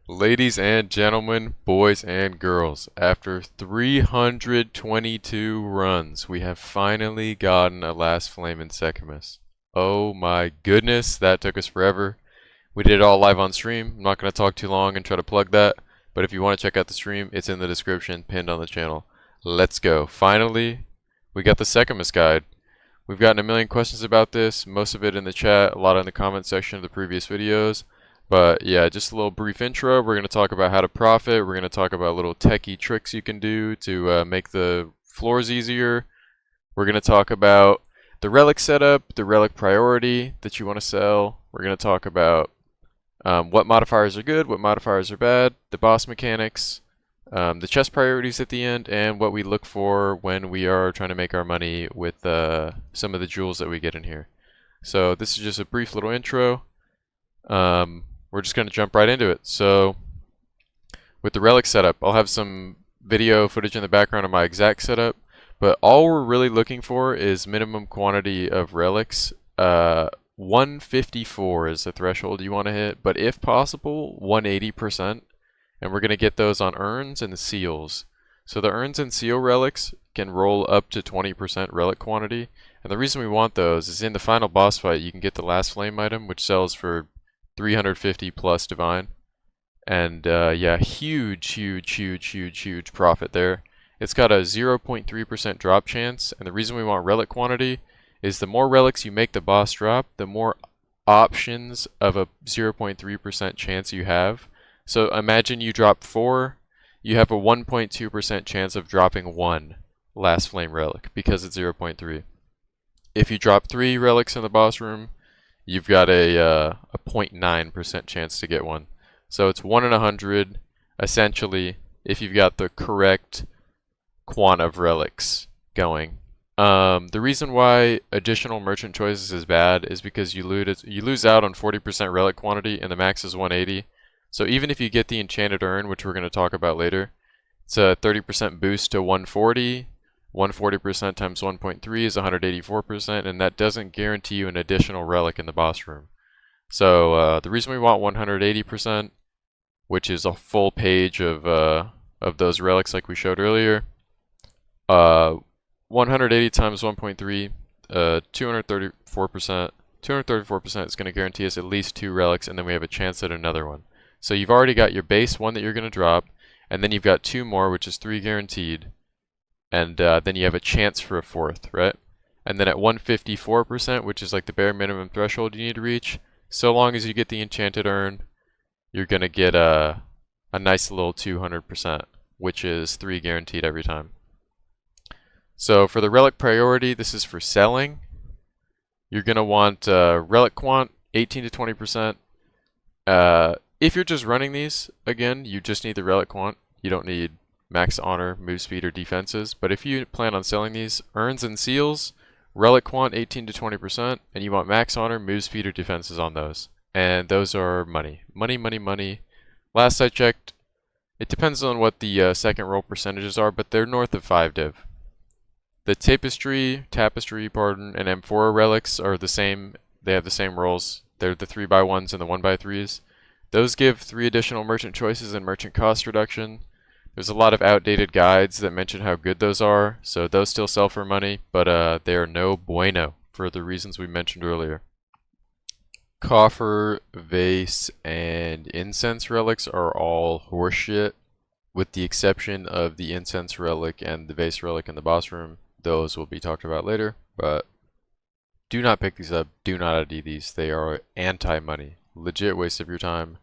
Ladies and gentlemen, boys and girls, after 322 runs, we have finally gotten a last flame in SEKHEMAS. Oh my goodness, that took us forever. We did it all live on stream. I'm not going to talk too long and try to plug that, but if you want to check out the stream, it's in the description, pinned on the channel. Let's go. Finally, we got the SEKHEMAS guide. We've gotten a million questions about this, most of it in the chat, a lot in the comment section of the previous videos. But yeah, just a little brief intro. We're going to talk about how to profit. We're going to talk about little techie tricks you can do to make the floors easier. We're going to talk about the relic setup, the relic priority that you want to sell. We're going to talk about what modifiers are good, what modifiers are bad, the boss mechanics, the chest priorities at the end, and what we look for when we are trying to make our money with some of the jewels that we get in here. So this is just a brief little intro. We're just going to jump right into it. So with the relic setup, I'll have some video footage in the background of my exact setup, but all we're really looking for is minimum quantity of relics. 154 is the threshold you want to hit, but if possible, 180%. And we're going to get those on urns and seals. So the urns and seal relics can roll up to 20% relic quantity. And the reason we want those is in the final boss fight, you can get the last flame item, which sells for 350 plus divine. And yeah, huge profit there. It's got a 0.3% drop chance. And the reason we want relic quantity is the more relics you make the boss drop, the more options of a 0.3% chance you have. So imagine you drop 4, you have a 1.2% chance of dropping 1 last flame relic because it's 0.3. If you drop 3 relics in the boss room, you've got a 0.9% chance to get one. So it's 1 in 100, essentially, if you've got the correct quant of relics going. The reason why additional merchant choices is bad is because you lose out on 40% relic quantity and the max is 180. So even if you get the enchanted urn, which we're going to talk about later, it's a 30% boost to 140. 140% times 1.3 is 184%, and that doesn't guarantee you an additional relic in the boss room. So the reason we want 180%, which is a full page of those relics like we showed earlier, 180 times 1.3, 234%. 234% is going to guarantee us at least 2 relics, and then we have a chance at another one. So you've already got your base 1 that you're going to drop, and then you've got 2 more, which is 3 guaranteed. And then you have a chance for a 4th, right? And then at 154%, which is like the bare minimum threshold you need to reach, so long as you get the enchanted urn, you're going to get a nice little 200%, which is 3 guaranteed every time. So for the relic priority, this is for selling. You're going to want relic quant, 18 to 20%. If you're just running these, again, you just need the relic quant. You don't need max honor, move speed, or defenses. But if you plan on selling these, urns and seals, relic quant 18 to 20%, and you want max honor, move speed, or defenses on those. And those are money. Money. Last I checked, it depends on what the second roll percentages are, but they're north of 5 div. The tapestry, and amphora relics are the same. They have the same rolls. They're the 3x1s and the 1x3s. Those give 3 additional merchant choices and merchant cost reduction. There's a lot of outdated guides that mention how good those are, so those still sell for money, but they are no bueno for the reasons we mentioned earlier. Coffer, vase, and incense relics are all horseshit, with the exception of the incense relic and the vase relic in the boss room. Those will be talked about later, but do not pick these up, do not ID these. They are anti-money. Legit waste of your time.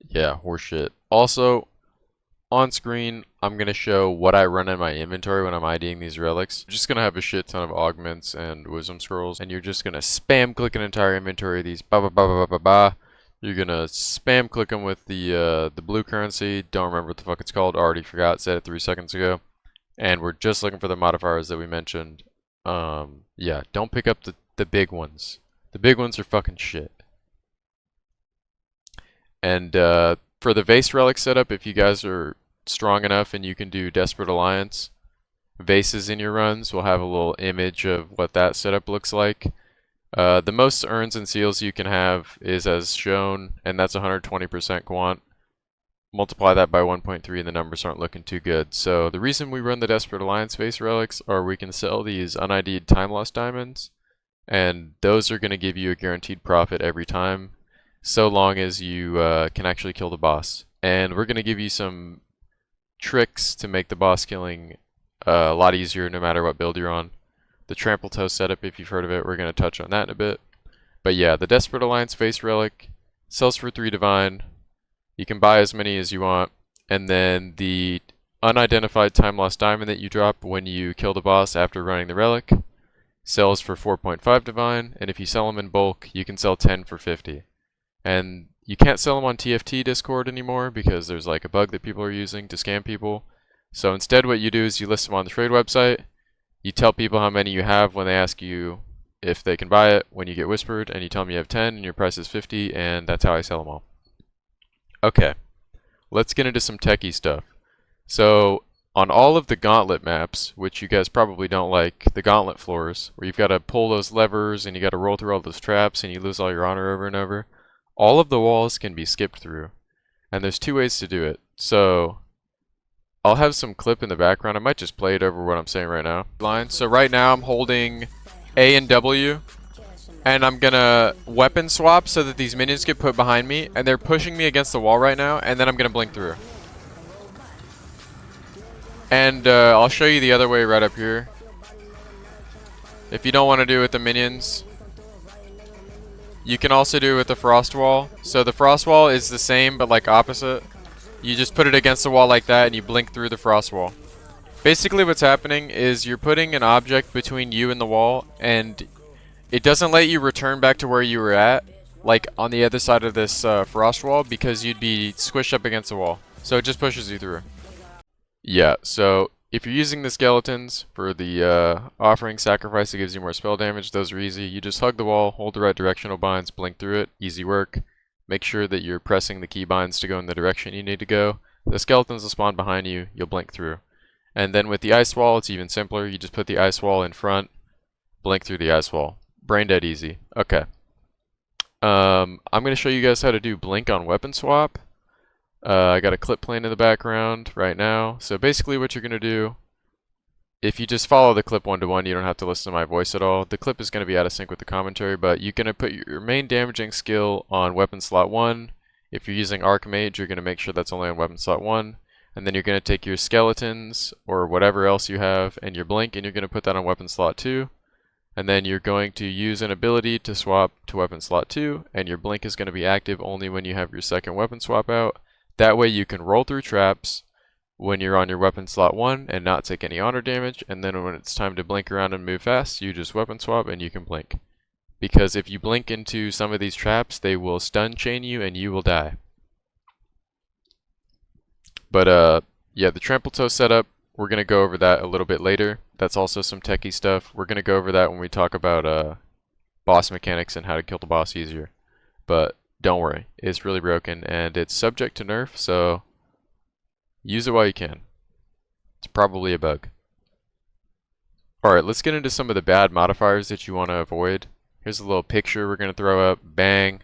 Yeah, horseshit. Also, on screen, I'm going to show what I run in my inventory when I'm IDing these relics. I'm just going to have a shit ton of augments and wisdom scrolls, and you're just going to spam click an entire inventory of these. You're going to spam click them with the blue currency. Don't remember what the fuck it's called. Already forgot. Said it 3 seconds ago. And we're just looking for the modifiers that we mentioned. Yeah, don't pick up the big ones. The big ones are fucking shit. And for the vase relic setup, if you guys are strong enough and you can do Desperate Alliance, vases in your runs will have a little image of what that setup looks like. The most urns and seals you can have is as shown, and that's 120% quant. multiply that by 1.3 and the numbers aren't looking too good. So the reason we run the Desperate Alliance face relics are we can sell these un-ID'd time loss diamonds, and those are going to give you a guaranteed profit every time, so long as you can actually kill the boss. And we're going to give you some tricks to make the boss killing a lot easier no matter what build you're on. The Trampletoe setup, if you've heard of it, we're going to touch on that in a bit. But yeah, the Desperate Alliance face relic sells for 3 divine. You can buy as many as you want, and then the unidentified time loss diamond that you drop when you kill the boss after running the relic sells for 4.5 divine, and if you sell them in bulk, you can sell 10 for 50. And you can't sell them on TFT Discord anymore because there's like a bug that people are using to scam people. So instead what you do is you list them on the trade website, you tell people how many you have when they ask you if they can buy it when you get whispered, and you tell them you have 10 and your price is 50, and that's how I sell them all. Okay, let's get into some techie stuff. So on all of the Gauntlet maps, which you guys probably don't like, the Gauntlet floors, where you've got to pull those levers and you got to roll through all those traps and you lose all your honor over and over, all of the walls can be skipped through. And there's 2 ways to do it. So I'll have some clip in the background. I might just play it over what I'm saying right now. So right now I'm holding A and W, and I'm gonna weapon swap so that these minions get put behind me, and they're pushing me against the wall right now, and then I'm gonna blink through. And I'll show you the other way right up here. If you don't want to do it with the minions, you can also do it with the frost wall. So the frost wall is the same but like opposite. You just put it against the wall like that and you blink through the frost wall. Basically what's happening is you're putting an object between you and the wall, and it doesn't let you return back to where you were at, like on the other side of this frost wall, because you'd be squished up against the wall. So it just pushes you through. Yeah, so if you're using the skeletons for the offering sacrifice, it gives you more spell damage. Those are easy. You just hug the wall, hold the right directional binds, blink through it. Easy work. Make sure that you're pressing the key binds to go in the direction you need to go. The skeletons will spawn behind you. You'll blink through. And then with the ice wall, it's even simpler. You just put the ice wall in front, blink through the ice wall. Brain dead easy. Okay. I'm going to show you guys how to do blink on weapon swap. I got a clip playing in the background right now. So basically what you're going to do, if you just follow the clip one-to-one, you don't have to listen to my voice at all. The clip is going to be out of sync with the commentary, but you're going to put your main damaging skill on weapon slot 1. If you're using Archmage, you're going to make sure that's only on weapon slot 1. And then you're going to take your skeletons or whatever else you have and your blink, and you're going to put that on weapon slot 2. And then you're going to use an ability to swap to weapon slot 2, and your blink is going to be active only when you have your second weapon swap out. That way you can roll through traps when you're on your weapon slot 1 and not take any honor damage, and then when it's time to blink around and move fast, you just weapon swap and you can blink. Because if you blink into some of these traps, they will stun chain you and you will die. But yeah, the Trampletoe setup, we're going to go over that a little bit later. That's also some techie stuff. We're going to go over that when we talk about boss mechanics and how to kill the boss easier. But don't worry, it's really broken and it's subject to nerf, so use it while you can. It's probably a bug. Alright, let's get into some of the bad modifiers that you want to avoid. Here's a little picture we're going to throw up. Bang.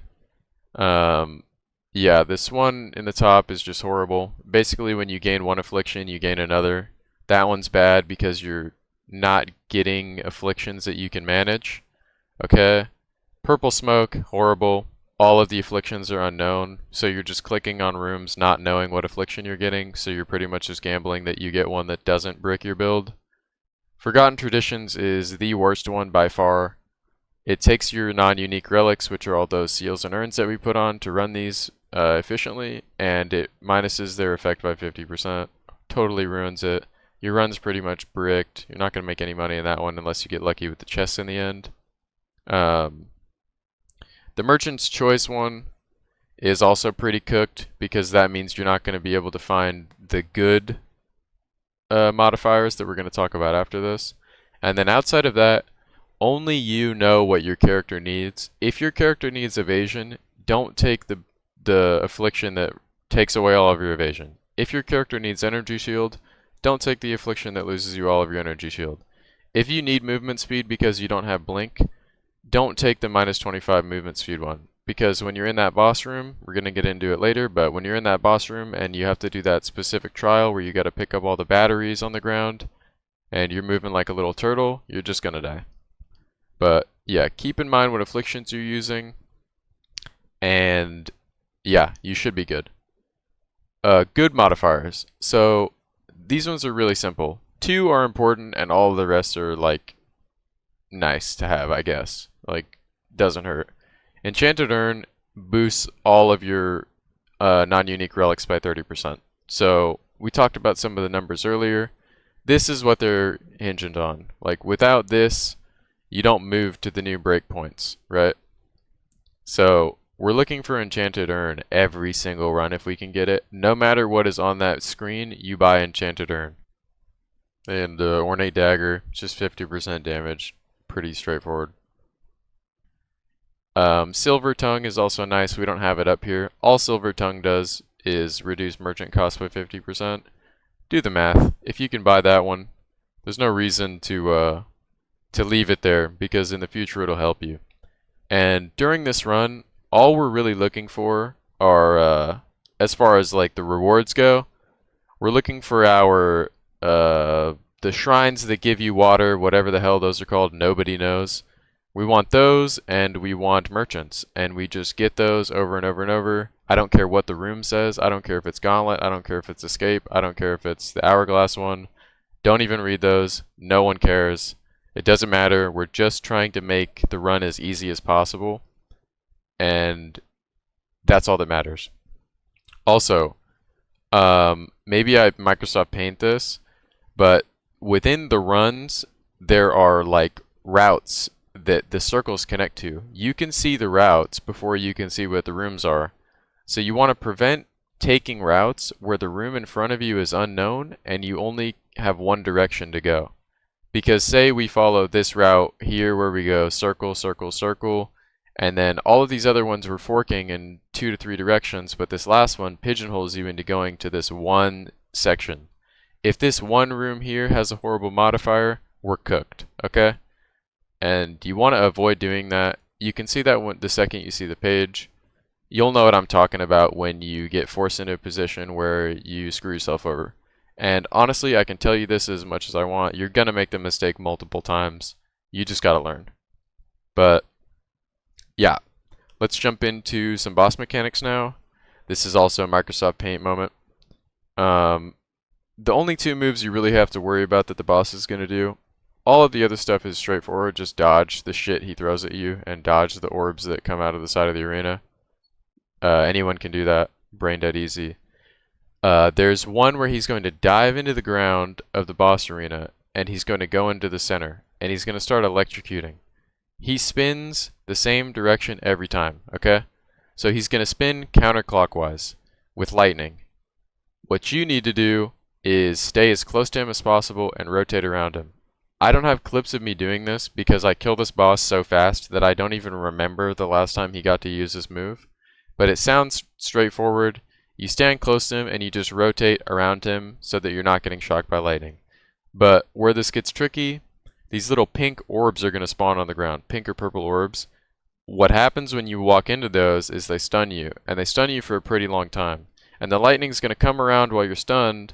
Yeah, this one in the top is just horrible. Basically, when you gain one affliction, you gain another. That one's bad because you're not getting afflictions that you can manage. Okay? Purple smoke, horrible. All of the afflictions are unknown, so you're just clicking on rooms not knowing what affliction you're getting, so you're pretty much just gambling that you get one that doesn't brick your build. Forgotten Traditions is the worst one by far. It takes your non-unique relics, which are all those seals and urns that we put on to run these efficiently, and it minuses their effect by 50%. Totally ruins it. Your run's pretty much bricked. You're not going to make any money in that one unless you get lucky with the chests in the end. The Merchant's Choice one is also pretty cooked because that means you're not going to be able to find the good modifiers that we're going to talk about after this. And then outside of that, only you know what your character needs. If your character needs evasion, don't take the affliction that takes away all of your evasion. If your character needs energy shield, don't take the affliction that loses you all of your energy shield. If you need movement speed because you don't have blink, don't take the minus 25 movement speed one. because when you're in that boss room, we're going to get into it later, but when you're in that boss room and you have to do that specific trial where you got to pick up all the batteries on the ground and you're moving like a little turtle, you're just going to die. But yeah, keep in mind what afflictions you're using, and yeah, you should be good. Good modifiers. So these ones are really simple. 2 are important and all the rest are like nice to have, I guess. Like, doesn't hurt. Enchanted Urn boosts all of your non-unique relics by 30%. So we talked about some of the numbers earlier. This is what they're hinged on. Like, without this, you don't move to the new breakpoints, right? So we're looking for Enchanted Urn every single run if we can get it. No matter what is on that screen, you buy Enchanted Urn. And Ornate Dagger, just 50% damage. Pretty straightforward. Silver Tongue is also nice. We don't have it up here. All Silver Tongue does is reduce merchant cost by 50%. Do the math. If you can buy that one, there's no reason to leave it there, because in the future it'll help you. And during this run, all we're really looking for are, as far as like the rewards go, we're looking for our the shrines that give you water, whatever the hell those are called, nobody knows. We want those, and we want merchants, and we just get those over and over and over. I don't care what the room says. I don't care if it's Gauntlet. I don't care if it's Escape. I don't care if it's the Hourglass one. Don't even read those. No one cares. It doesn't matter. We're just trying to make the run as easy as possible, and that's all that matters. Also, maybe I Microsoft Paint this, but within the runs, there are like routes that the circles connect to. You can see the routes before you can see what the rooms are. So you want to prevent taking routes where the room in front of you is unknown and you only have one direction to go. Because say we follow this route here where we go circle, circle, circle, and then all of these other ones were forking in 2 to 3 directions, but this last one pigeonholes you into going to this one section. If this one room here has a horrible modifier, we're cooked, okay? And you want to avoid doing that. You can see that the second you see the page. You'll know what I'm talking about when you get forced into a position where you screw yourself over. And honestly, I can tell you this as much as I want. You're going to make the mistake multiple times. You just got to learn. But yeah, let's jump into some boss mechanics now. This is also a Microsoft Paint moment. The only 2 moves you really have to worry about that the boss is going to do. All of the other stuff is straightforward. Just dodge the shit he throws at you and dodge the orbs that come out of the side of the arena. Anyone can do that. Brain dead easy. There's one where he's going to dive into the ground of the boss arena and he's going to go into the center and he's going to start electrocuting. He spins the same direction every time, okay? So he's going to spin counterclockwise with lightning. What you need to do is stay as close to him as possible and rotate around him. I don't have clips of me doing this because I kill this boss so fast that I don't even remember the last time he got to use this move. But it sounds straightforward. You stand close to him and you just rotate around him so that you're not getting shocked by lightning. But where this gets tricky, these little pink orbs are going to spawn on the ground, pink or purple orbs. What happens when you walk into those is they stun you, and they stun you for a pretty long time. And the lightning's going to come around while you're stunned,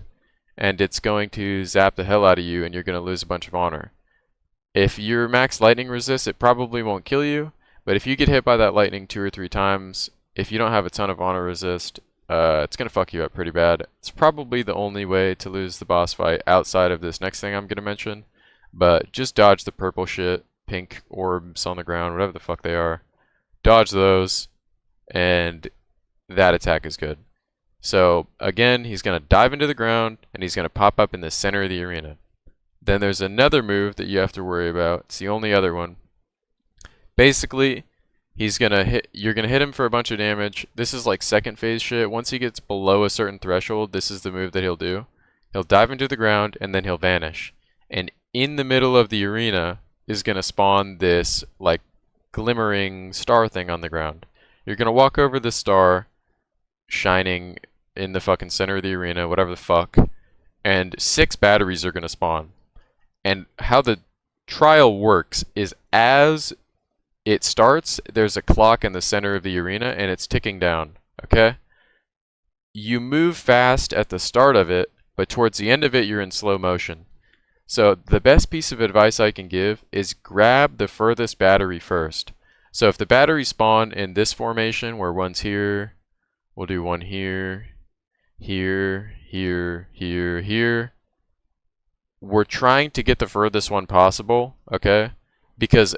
and it's going to zap the hell out of you and you're going to lose a bunch of honor. If you're max lightning resist, it probably won't kill you, but if you get hit by that lightning 2 or 3 times, if you don't have a ton of honor resist, it's going to fuck you up pretty bad. It's probably the only way to lose the boss fight outside of this next thing I'm going to mention, but just dodge the purple shit, pink orbs on the ground, whatever the fuck they are. Dodge those, and that attack is good. So again, he's going to dive into the ground and he's going to pop up in the center of the arena. Then there's another move that you have to worry about. It's the only other one. Basically, you're going to hit him for a bunch of damage. This is like second phase shit. Once he gets below a certain threshold, this is the move that he'll do. He'll dive into the ground and then he'll vanish. And in the middle of the arena is going to spawn this like glimmering star thing on the ground. You're going to walk over the star shining in the fucking center of the arena, whatever the fuck, and 6 batteries are going to spawn. And how the trial works is as it starts, there's a clock in the center of the arena, and it's ticking down, okay? You move fast at the start of it, but towards the end of it, you're in slow motion. So the best piece of advice I can give is grab the furthest battery first. So if the batteries spawn in this formation, where one's here, we'll do one here, here, here, here, here. We're trying to get the furthest one possible, okay? Because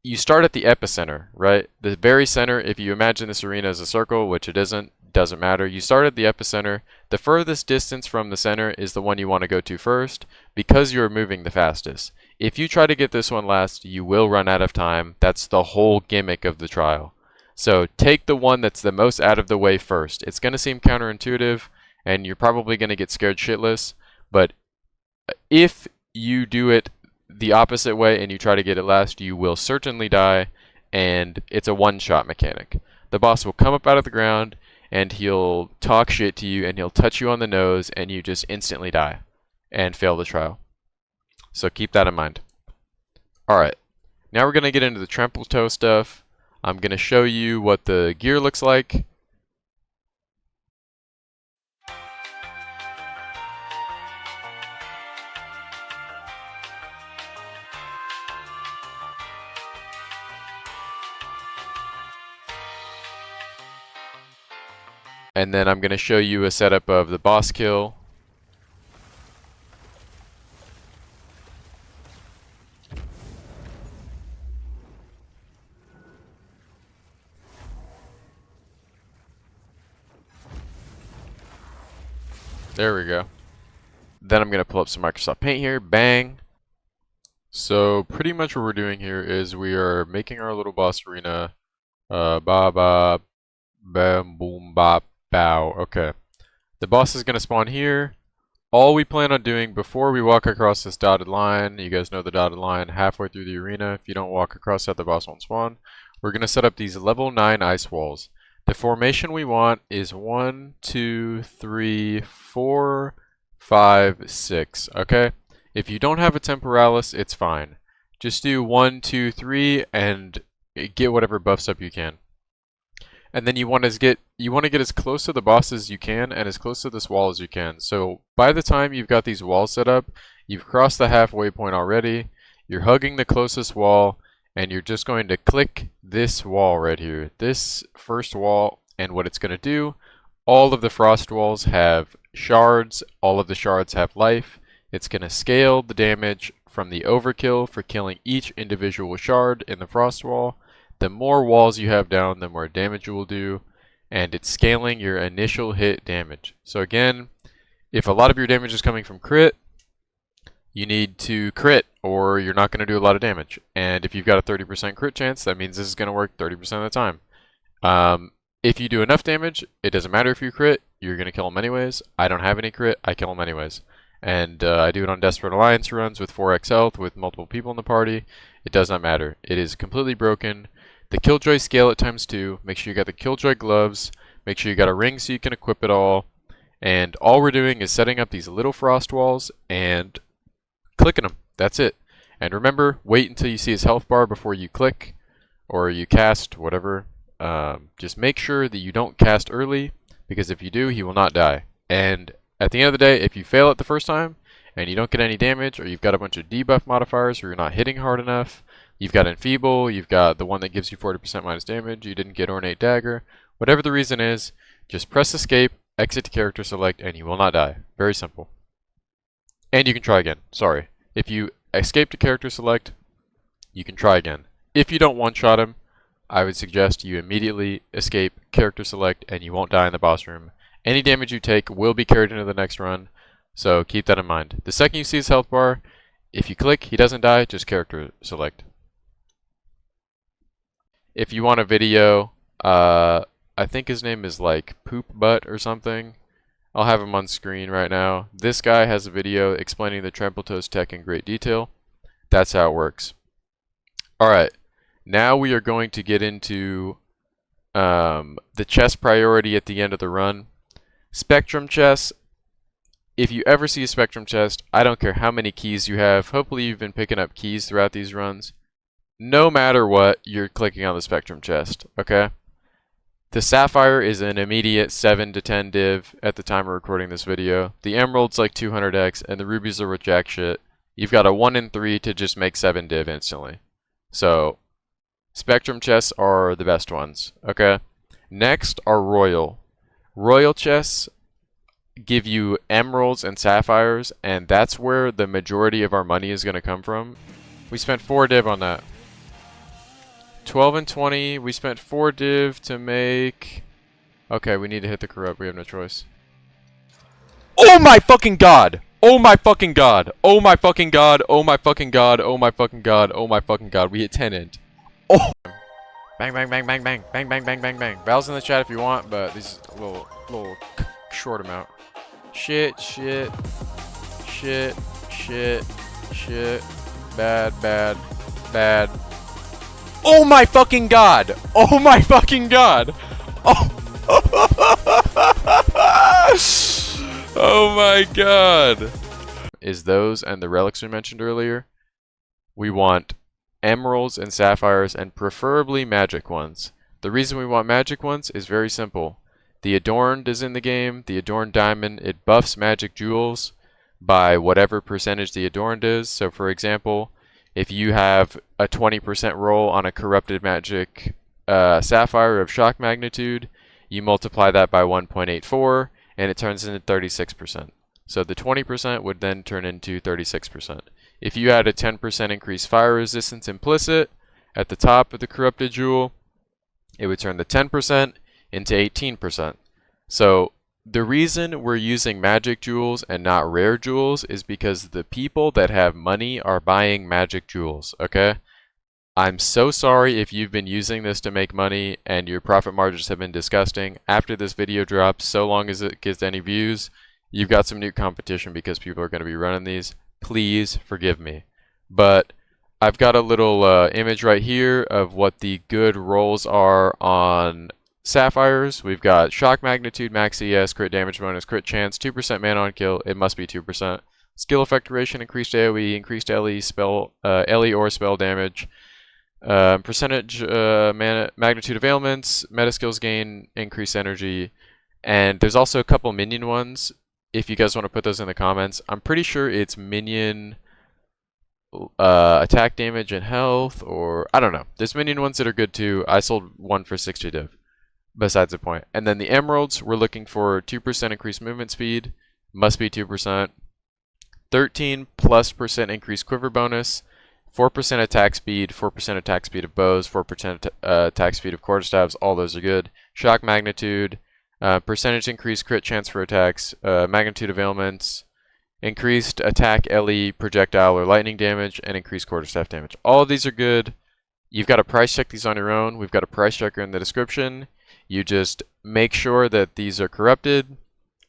you start at the epicenter, right? The very center, if you imagine this arena as a circle, which it isn't, doesn't matter. You start at the epicenter. The furthest distance from the center is the one you want to go to first because you're moving the fastest. If you try to get this one last, you will run out of time. That's the whole gimmick of the trial. So take the one that's the most out of the way first. It's going to seem counterintuitive, and you're probably going to get scared shitless, but if you do it the opposite way and you try to get it last, you will certainly die, and it's a one-shot mechanic. The boss will come up out of the ground, and he'll talk shit to you, and he'll touch you on the nose, and you just instantly die and fail the trial. So keep that in mind. Alright, now we're going to get into the Trampletoe stuff. I'm going to show you what the gear looks like. And then I'm going to show you a setup of the boss kill. There we go. Then I'm going to pull up some Microsoft Paint here. Bang. So pretty much what we're doing here is we are making our little boss arena. Ba ba bam boom bop bow. Okay. The boss is going to spawn here. All we plan on doing before we walk across this dotted line, you guys know the dotted line halfway through the arena. If you don't walk across that, the boss won't spawn. We're going to set up these level 9 ice walls. The formation we want is 1, 2, 3, 4, 5, 6. Okay? If you don't have a temporalis, it's fine. Just do 1, 2, 3 and get whatever buffs up you can. And then you want to get as close to the boss as you can and as close to this wall as you can. So by the time you've got these walls set up, you've crossed the halfway point already. You're hugging the closest wall, and you're just going to click this wall right here, this first wall. And what it's going to do, all of the frost walls have shards, all of the shards have life. It's going to scale the damage from the overkill for killing each individual shard in the frost wall. The more walls you have down, the more damage you will do, and it's scaling your initial hit damage. So again, if a lot of your damage is coming from crit, you need to crit or you're not going to do a lot of damage. And if you've got a 30% crit chance, that means this is going to work 30% of the time. If you do enough damage, it doesn't matter if you crit, you're going to kill them anyways. I don't have any crit, I kill them anyways. And I do it on Desperate Alliance runs with 4x health with multiple people in the party. It does not matter. It is completely broken. The Killjoy scale at ×2. Make sure you got the Killjoy gloves. Make sure you got a ring so you can equip it all. And all we're doing is setting up these little frost walls and clicking them. That's it. And remember, wait until you see his health bar before you click or you cast, whatever. Just make sure that you don't cast early, because if you do, he will not die. And at the end of the day, if you fail it the first time and you don't get any damage, or you've got a bunch of debuff modifiers, or you're not hitting hard enough, you've got Enfeeble, you've got the one that gives you 40% minus damage, you didn't get Ornate Dagger, whatever the reason is, just press escape, exit to character select, and you will not die. Very simple. And you can try again. Sorry. If you escape to character select, you can try again. If you don't one-shot him, I would suggest you immediately escape, character select, and you won't die in the boss room. Any damage you take will be carried into the next run, so keep that in mind. The second you see his health bar, if you click, he doesn't die, just character select. If you want a video, I think his name is like Poop Butt or something. I'll have him on screen right now. This guy has a video explaining the Trampletoe's tech in great detail. That's how it works. Alright, now we are going to get into the chest priority at the end of the run. Spectrum chests. If you ever see a Spectrum chest, I don't care how many keys you have. Hopefully you've been picking up keys throughout these runs. no matter what, you're clicking on the Spectrum chest, okay? The Sapphire is an immediate 7 to 10 div at the time of recording this video. The Emerald's like 200x, and the Rubies are with jack shit. You've got a 1 in 3 to just make 7 div instantly. So, Spectrum chests are the best ones, okay? Next are Royal. Royal chests give you Emeralds and Sapphires, and that's where the majority of our money is going to come from. We spent 4 div on that. 12 and 20, we spent 4 div to make... Okay, we need to hit the corrupt, we have no choice. Oh my fucking god! Oh my fucking god! Oh my fucking god! Oh my fucking god! Oh my fucking god! Oh my fucking god! We hit 10 int. Oh! Bang bang bang bang bang bang bang bang bang bang. Val's in the chat if you want, but this is a little short amount. Shit, shit, shit, shit, shit. Bad, bad, bad. Oh my fucking god! Oh my fucking god! Oh! Oh my god! Is those and the relics we mentioned earlier. We want emeralds and sapphires and preferably magic ones. The reason we want magic ones is very simple. The adorned is in the game. The adorned diamond, it buffs magic jewels by whatever percentage the adorned is. So for example, if you have a 20% roll on a corrupted magic sapphire of shock magnitude, you multiply that by 1.84 and it turns into 36%. So the 20% would then turn into 36%. If you had a 10% increased fire resistance implicit at the top of the corrupted jewel, it would turn the 10% into 18%. So the reason we're using magic jewels and not rare jewels is because the people that have money are buying magic jewels, okay? I'm so sorry if you've been using this to make money and your profit margins have been disgusting. After this video drops, so long as it gets any views, you've got some new competition because people are going to be running these. Please forgive me. But I've got a little image right here of what the good rolls are on sapphires. We've got shock magnitude, max ES, crit damage bonus, crit chance, 2% mana on kill. It must be 2%. Skill effect duration, increased AoE, increased LE spell, LE or spell damage. Percentage magnitude of ailments, meta skills gain, increased energy, and there's also a couple minion ones. If you guys want to put those in the comments, I'm pretty sure it's minion attack damage and health, or I don't know. There's minion ones that are good too. I sold one for 60 div. Besides the point. And then the emeralds, we're looking for 2% increased movement speed, must be 2%. 13+% increased quiver bonus. 4% attack speed, 4% attack speed of bows, 4% attack speed of quarterstaves, all those are good. Shock magnitude, percentage increased crit chance for attacks, magnitude of ailments, increased attack, LE, projectile, or lightning damage, and increased quarterstaff damage. All of these are good. You've got to price check these on your own. We've got a price checker in the description. You just make sure that these are corrupted,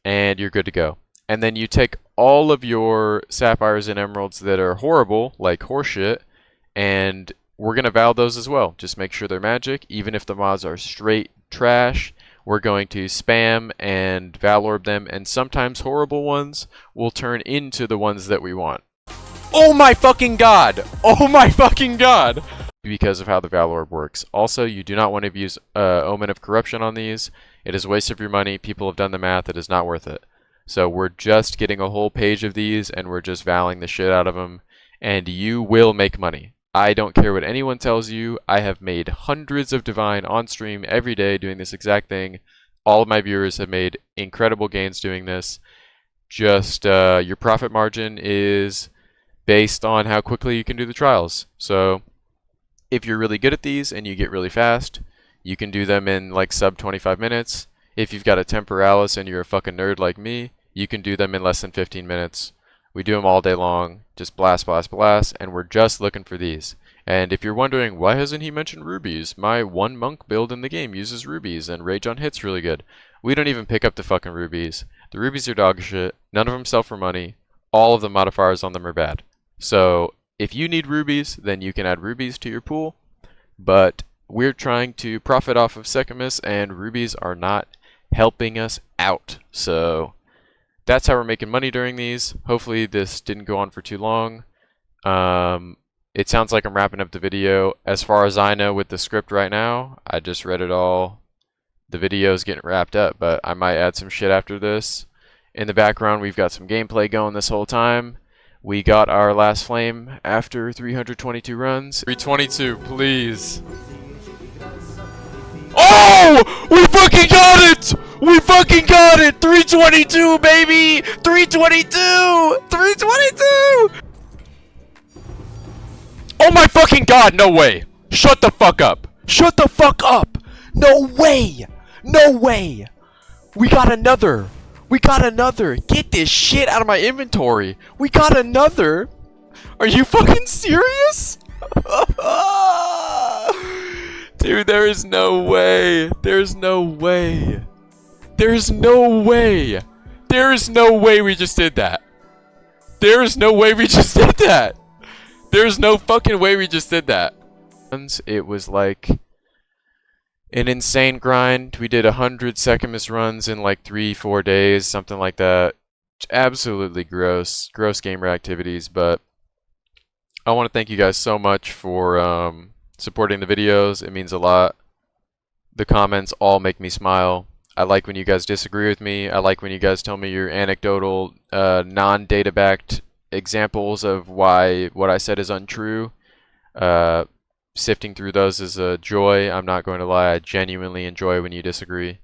and you're good to go. And then you take all of your sapphires and emeralds that are horrible, like horseshit, and we're going to Vaal those as well. Just make sure they're magic. Even if the mods are straight trash, we're going to spam and Vaal Orb them, and sometimes horrible ones will turn into the ones that we want. Oh my fucking god! Oh my fucking god! Because of how the Vaal Orb works. Also, you do not want to use Omen of Corruption on these. It is a waste of your money. People have done the math. It is not worth it. So we're just getting a whole page of these, and we're just Vaaling the shit out of them, and you will make money. I don't care what anyone tells you. I have made hundreds of Divine on stream every day doing this exact thing. All of my viewers have made incredible gains doing this. Just your profit margin is based on how quickly you can do the trials. So if you're really good at these and you get really fast, you can do them in like sub 25 minutes. If you've got a temporalis and you're a fucking nerd like me, you can do them in less than 15 minutes. We do them all day long, just blast, blast, blast, and we're just looking for these. And if you're wondering, why hasn't he mentioned rubies? My one monk build in the game uses rubies, and rage on hit's really good. We don't even pick up the fucking rubies. The rubies are dog shit. None of them sell for money. All of the modifiers on them are bad. So if you need rubies, then you can add rubies to your pool. But we're trying to profit off of SEKHEMAS, and rubies are not helping us out. So that's how we're making money during these. Hopefully this didn't go on for too long. it sounds like I'm wrapping up the video. As far as I know with the script right now, I just read it all. The video's getting wrapped up, but I might add some shit after this. In the background, we've got some gameplay going this whole time. We got our last flame after 322 runs. 322, please. Oh! We fucking got it! We fucking got it! 322, baby! 322! 322! Oh my fucking god, no way! Shut the fuck up! Shut the fuck up! No way! No way! We got another! We got another! Get this shit out of my inventory! We got another! Are you fucking serious? Dude, there is no way! There's no way! There's no way! There is no way we just did that! There is no way we just did that! There's no fucking way we just did that! It was like an insane grind. We did 100 SEKHEMAS runs in like 3-4 days, something like that. Absolutely gross gamer activities, but I want to thank you guys so much for supporting the videos. It means a lot. The comments all make me smile. I like when you guys disagree with me. I like when you guys tell me your anecdotal, non-data backed examples of why what I said is untrue. Sifting through those is a joy. I'm not going to lie. I genuinely enjoy when you disagree.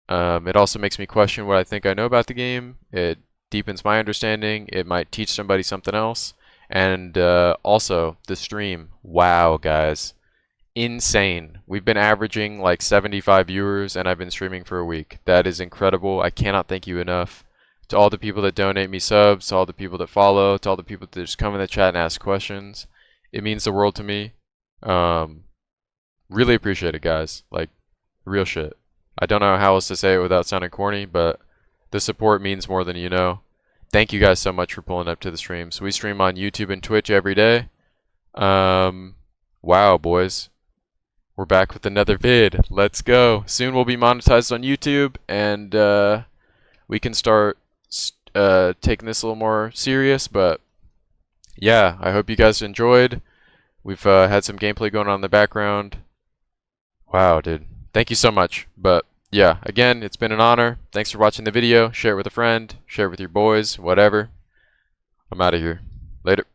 It also makes me question what I think I know about the game. It deepens my understanding. It might teach somebody something else. And also, the stream. Wow, guys. Insane. We've been averaging like 75 viewers, and I've been streaming for a week. That is incredible. I cannot thank you enough. To all the people that donate me subs, to all the people that follow, to all the people that just come in the chat and ask questions. It means the world to me. Really appreciate it, guys. Like, real shit. I don't know how else to say it without sounding corny, but the support means more than you know. Thank you guys so much for pulling up to the streams. We stream on YouTube and Twitch every day. Wow, boys. We're back with another vid. Let's go. Soon we'll be monetized on YouTube, and we can start taking this a little more serious, but yeah, I hope you guys enjoyed. We've had some gameplay going on in the background. Wow, dude. Thank you so much. But yeah, again, it's been an honor. Thanks for watching the video. Share it with a friend. Share it with your boys. Whatever. I'm out of here. Later.